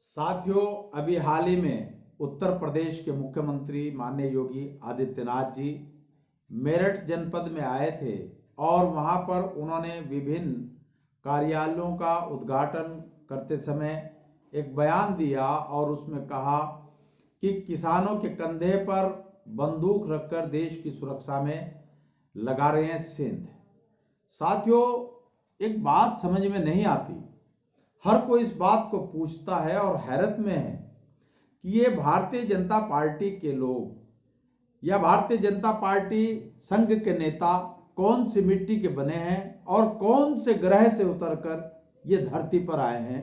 साथियों, अभी हाल ही में उत्तर प्रदेश के मुख्यमंत्री माननीय योगी आदित्यनाथ जी मेरठ जनपद में आए थे और वहां पर उन्होंने विभिन्न कार्यालयों का उद्घाटन करते समय एक बयान दिया और उसमें कहा कि किसानों के कंधे पर बंदूक रखकर देश की सुरक्षा में लगा रहे हैं सेंध। साथियों, एक बात समझ में नहीं आती। हर कोई इस बात को पूछता है और हैरत में है कि ये भारतीय जनता पार्टी के लोग या भारतीय जनता पार्टी संघ के नेता कौन सी मिट्टी के बने हैं और कौन से ग्रह से उतरकर ये धरती पर आए हैं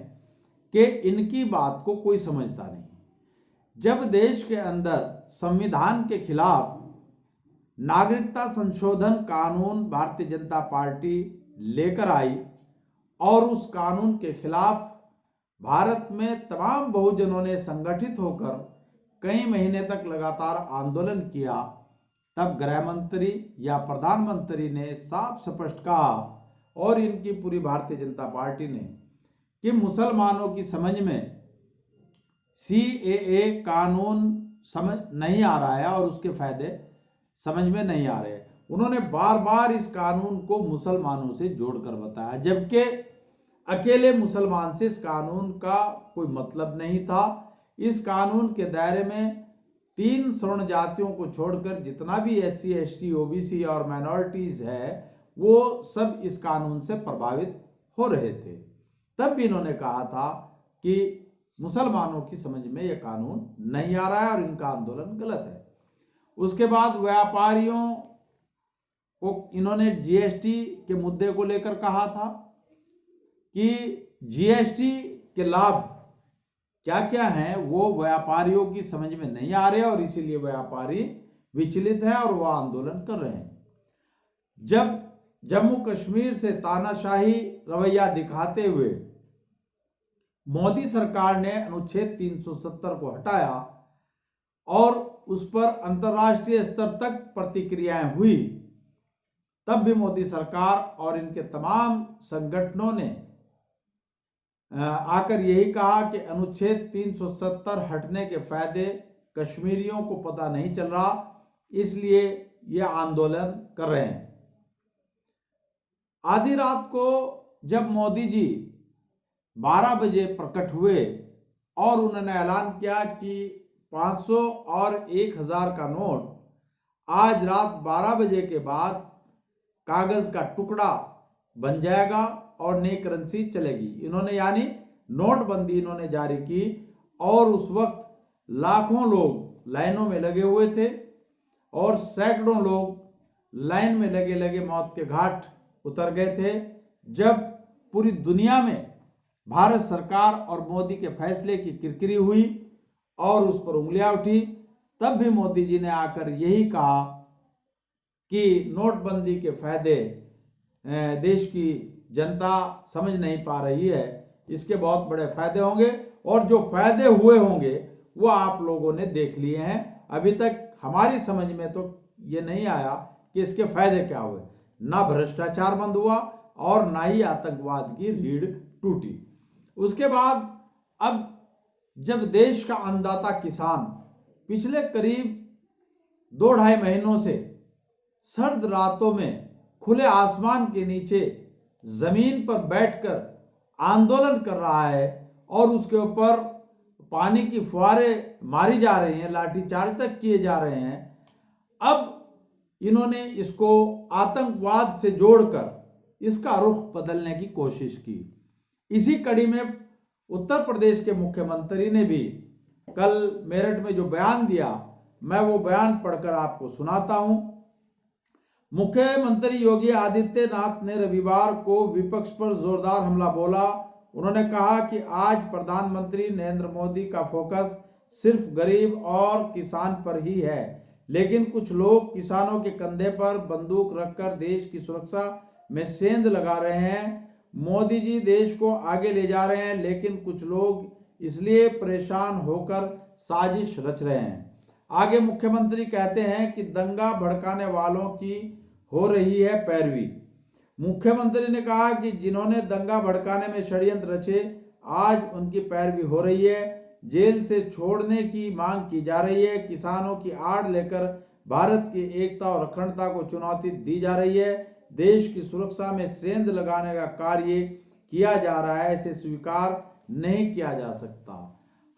कि इनकी बात को कोई समझता नहीं। जब देश के अंदर संविधान के खिलाफ नागरिकता संशोधन कानून भारतीय जनता पार्टी लेकर आई और उस कानून के खिलाफ भारत में तमाम बहुजनों ने संगठित होकर कई महीने तक लगातार आंदोलन किया, तब गृह मंत्री या प्रधानमंत्री ने साफ स्पष्ट कहा और इनकी पूरी भारतीय जनता पार्टी ने कि मुसलमानों की समझ में CAA कानून समझ नहीं आ रहा है और उसके फायदे समझ में नहीं आ रहे। उन्होंने बार बार इस कानून को मुसलमानों से जोड़कर बताया, जबकि अकेले मुसलमान से इस कानून का कोई मतलब नहीं था। इस कानून के दायरे में 3 स्वर्ण जातियों को छोड़कर जितना भी SC, ST, OBC और माइनॉरिटीज है वो सब इस कानून से प्रभावित हो रहे थे। तब भी इन्होंने कहा था कि मुसलमानों की समझ में यह कानून नहीं आ रहा है और इनका आंदोलन गलत है। उसके बाद व्यापारियों को इन्होंने GST के मुद्दे को लेकर कहा था कि GST के लाभ क्या क्या हैं वो व्यापारियों की समझ में नहीं आ रहे और इसीलिए व्यापारी विचलित है और वो आंदोलन कर रहे हैं। जब जम्मू कश्मीर से तानाशाही रवैया दिखाते हुए मोदी सरकार ने अनुच्छेद 370 को हटाया और उस पर अंतर्राष्ट्रीय स्तर तक प्रतिक्रियाएं हुई, तब भी मोदी सरकार और इनके तमाम संगठनों ने आकर यही कहा कि अनुच्छेद 370 हटने के फायदे कश्मीरियों को पता नहीं चल रहा, इसलिए ये आंदोलन कर रहे हैं। आधी रात को जब मोदी जी 12 बजे प्रकट हुए और उन्होंने ऐलान किया कि 500 और 1000 का नोट आज रात 12 बजे के बाद कागज का टुकड़ा बन जाएगा और नई करेंसी चलेगी। इन्होंने यानी नोटबंदी इन्होंने जारी की और उस वक्त लाखों लोग लाइनों में लगे हुए थे और सैकड़ों लोग लाइन में लगे लगे मौत के घाट उतर गए थे। जब पूरी दुनिया में भारत सरकार और मोदी के फैसले की किरकिरी हुई और उस पर उंगलियां उठी, तब भी मोदी जी ने आकर यही कहा कि नोटबंदी के फायदे देश की जनता समझ नहीं पा रही है, इसके बहुत बड़े फायदे होंगे और जो फायदे हुए होंगे वो आप लोगों ने देख लिए हैं। अभी तक हमारी समझ में तो ये नहीं आया कि इसके फायदे क्या हुए। ना भ्रष्टाचार बंद हुआ और ना ही आतंकवाद की रीढ़ टूटी। उसके बाद अब जब देश का अन्नदाता किसान पिछले करीब 2-2.5 महीनों से सर्द रातों में खुले आसमान के नीचे जमीन पर बैठकर आंदोलन कर रहा है और उसके ऊपर पानी की फुहारें मारी जा रही हैं, लाठीचार्ज तक किए जा रहे हैं, अब इन्होंने इसको आतंकवाद से जोड़कर इसका रुख बदलने की कोशिश की। इसी कड़ी में उत्तर प्रदेश के मुख्यमंत्री ने भी कल मेरठ में जो बयान दिया, मैं वो बयान पढ़कर आपको सुनाता हूं। मुख्यमंत्री योगी आदित्यनाथ ने रविवार को विपक्ष पर जोरदार हमला बोला। उन्होंने कहा कि आज प्रधानमंत्री नरेंद्र मोदी का फोकस सिर्फ गरीब और किसान पर ही है, लेकिन कुछ लोग किसानों के कंधे पर बंदूक रखकर देश की सुरक्षा में सेंध लगा रहे हैं। मोदी जी देश को आगे ले जा रहे हैं, लेकिन कुछ लोग इसलिए परेशान होकर साजिश रच रहे हैं। आगे मुख्यमंत्री कहते हैं कि दंगा भड़काने वालों की हो रही है पैरवी। मुख्यमंत्री ने कहा कि जिन्होंने दंगा भड़काने में षड्यंत्र रचे आज उनकी पैरवी हो रही है। जेल से छोड़ने की मांग की जा रही है। किसानों की आड़ लेकर भारत की एकता और अखंडता को चुनौती दी जा रही है। देश की सुरक्षा में सेंध लगाने का कार्य किया जा रहा है। इसे स्वीकार नहीं किया जा सकता।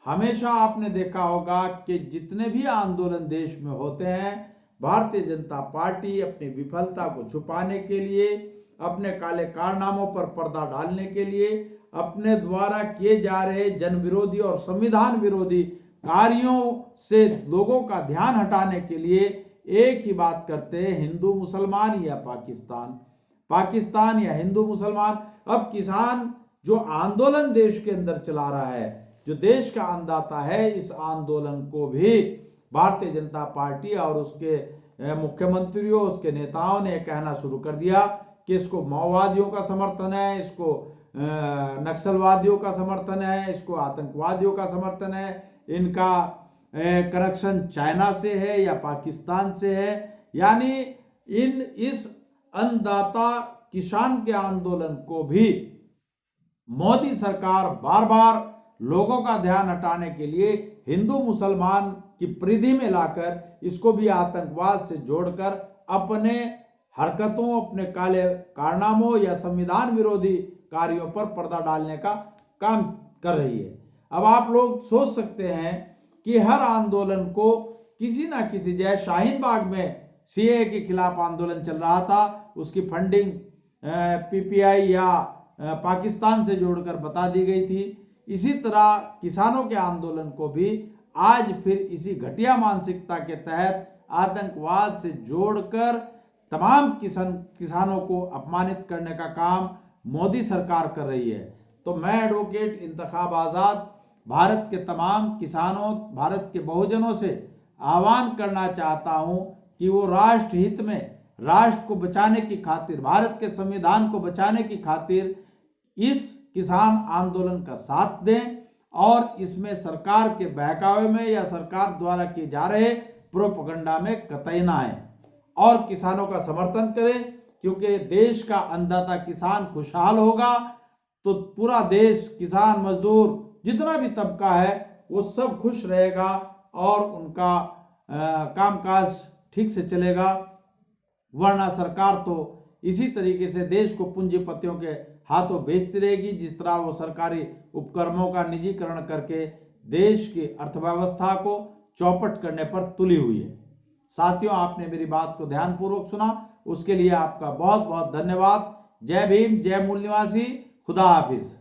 हमेशा आपने देखा होगा कि जितने भी आंदोलन देश में होते हैं, भारतीय जनता पार्टी अपनी विफलता को छुपाने के लिए, अपने काले कारनामों पर पर्दा डालने के लिए, अपने द्वारा किए जा रहे जन विरोधी और संविधान विरोधी कार्यों से लोगों का ध्यान हटाने के लिए एक ही बात करते हैं, हिंदू मुसलमान या पाकिस्तान, पाकिस्तान या हिंदू मुसलमान। अब किसान जो आंदोलन देश के अंदर चला रहा है, जो देश का अन्नदाता है, इस आंदोलन को भी भारतीय जनता पार्टी और उसके मुख्यमंत्रियों, उसके नेताओं ने कहना शुरू कर दिया कि इसको माओवादियों का समर्थन है, इसको नक्सलवादियों का समर्थन है, इसको आतंकवादियों का समर्थन है, इनका कनेक्शन चाइना से है या पाकिस्तान से है। यानी इस अन्नदाता किसान के आंदोलन को भी मोदी सरकार बार बार लोगों का ध्यान हटाने के लिए हिंदू मुसलमान की परिधि में लाकर इसको भी आतंकवाद से जोड़कर अपने हरकतों, अपने काले कारनामों या संविधान विरोधी कार्यों पर पर्दा डालने का काम कर रही है। अब आप लोग सोच सकते हैं कि हर आंदोलन को किसी ना किसी, जैसे शाहीन बाग में सीए के खिलाफ आंदोलन चल रहा था, उसकी फंडिंग पीपीआई या पाकिस्तान से जोड़कर बता दी गई थी। इसी तरह किसानों के आंदोलन को भी आज फिर इसी घटिया मानसिकता के तहत आतंकवाद से जोड़कर तमाम किसानों को अपमानित करने का काम मोदी सरकार कर रही है। तो मैं एडवोकेट इंतखाब आज़ाद भारत के तमाम किसानों, भारत के बहुजनों से आह्वान करना चाहता हूं कि वो राष्ट्र हित में, राष्ट्र को बचाने की खातिर, भारत के संविधान को बचाने की खातिर इस किसान आंदोलन का साथ दें और इसमें सरकार के बहकावे में या सरकार द्वारा किए जा रहे प्रोपगंडा में कतई ना आए और किसानों का समर्थन करें। क्योंकि देश का अन्नदाता किसान खुशहाल होगा तो पूरा देश, किसान, मजदूर, जितना भी तबका है वो सब खुश रहेगा और उनका कामकाज ठीक से चलेगा। वरना सरकार तो इसी तरीके से देश को पूंजीपतियों के हाथों बेचती रहेगी, जिस तरह वो सरकारी उपक्रमों का निजीकरण करके देश की अर्थव्यवस्था को चौपट करने पर तुली हुई है। साथियों, आपने मेरी बात को ध्यानपूर्वक सुना, उसके लिए आपका बहुत बहुत धन्यवाद। जय भीम, जय मूल निवासी, खुदा हाफिज।